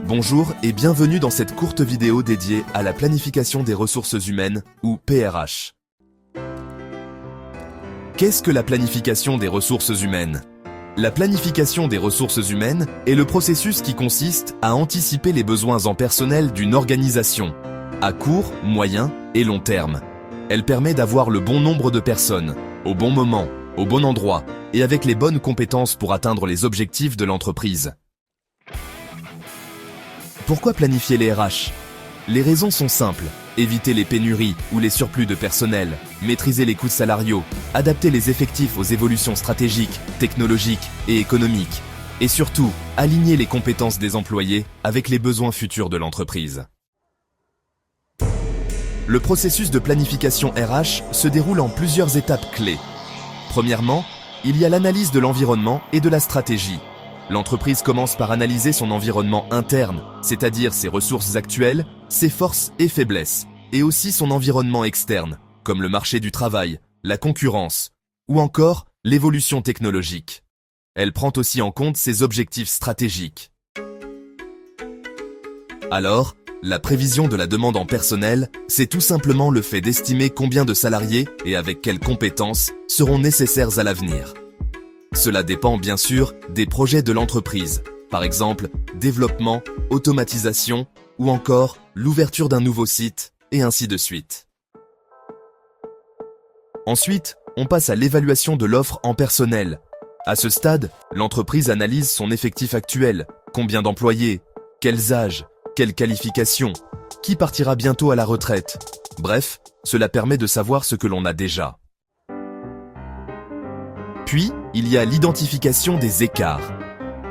Bonjour et bienvenue dans cette courte vidéo dédiée à la planification des ressources humaines, ou PRH. Qu'est-ce que la planification des ressources humaines? La planification des ressources humaines est le processus qui consiste à anticiper les besoins en personnel d'une organisation, à court, moyen et long terme. Elle permet d'avoir le bon nombre de personnes, au bon moment, au bon endroit et avec les bonnes compétences pour atteindre les objectifs de l'entreprise. Pourquoi planifier les RH? Les raisons sont simples. Éviter les pénuries ou les surplus de personnel, maîtriser les coûts salariaux, adapter les effectifs aux évolutions stratégiques, technologiques et économiques, et surtout, aligner les compétences des employés avec les besoins futurs de l'entreprise. Le processus de planification RH se déroule en plusieurs étapes clés. Premièrement, il y a l'analyse de l'environnement et de la stratégie. L'entreprise commence par analyser son environnement interne, c'est-à-dire ses ressources actuelles, ses forces et faiblesses, et aussi son environnement externe, comme le marché du travail, la concurrence, ou encore l'évolution technologique. Elle prend aussi en compte ses objectifs stratégiques. Alors, la prévision de la demande en personnel, c'est tout simplement le fait d'estimer combien de salariés et avec quelles compétences seront nécessaires à l'avenir. Cela dépend bien sûr des projets de l'entreprise, par exemple développement, automatisation ou encore l'ouverture d'un nouveau site et ainsi de suite. Ensuite, on passe à l'évaluation de l'offre en personnel. À ce stade, l'entreprise analyse son effectif actuel, combien d'employés, quels âges, quelles qualifications, qui partira bientôt à la retraite. Bref, cela permet de savoir ce que l'on a déjà. Puis, il y a l'identification des écarts.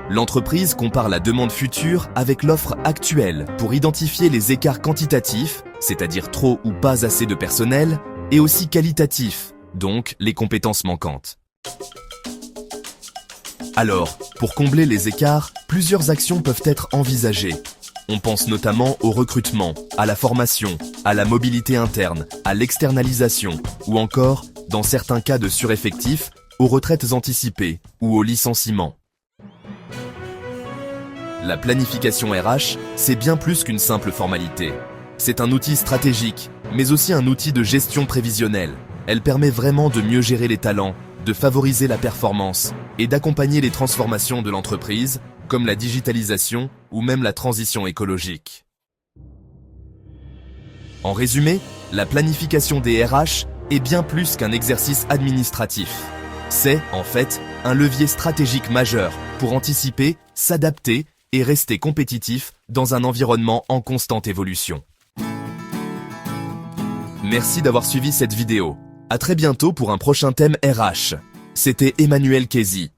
L'entreprise compare la demande future avec l'offre actuelle pour identifier les écarts quantitatifs, c'est-à-dire trop ou pas assez de personnel, et aussi qualitatifs, donc les compétences manquantes. Alors, pour combler les écarts, plusieurs actions peuvent être envisagées. On pense notamment au recrutement, à la formation, à la mobilité interne, à l'externalisation, ou encore, dans certains cas de sureffectif, aux retraites anticipées ou au licenciement. La planification RH, c'est bien plus qu'une simple formalité. C'est un outil stratégique, mais aussi un outil de gestion prévisionnelle. Elle permet vraiment de mieux gérer les talents, de favoriser la performance et d'accompagner les transformations de l'entreprise, comme la digitalisation ou même la transition écologique. En résumé, la planification des RH est bien plus qu'un exercice administratif. C'est, en fait, un levier stratégique majeur pour anticiper, s'adapter et rester compétitif dans un environnement en constante évolution. Merci d'avoir suivi cette vidéo. À très bientôt pour un prochain thème RH. C'était Emmanuel Kézy.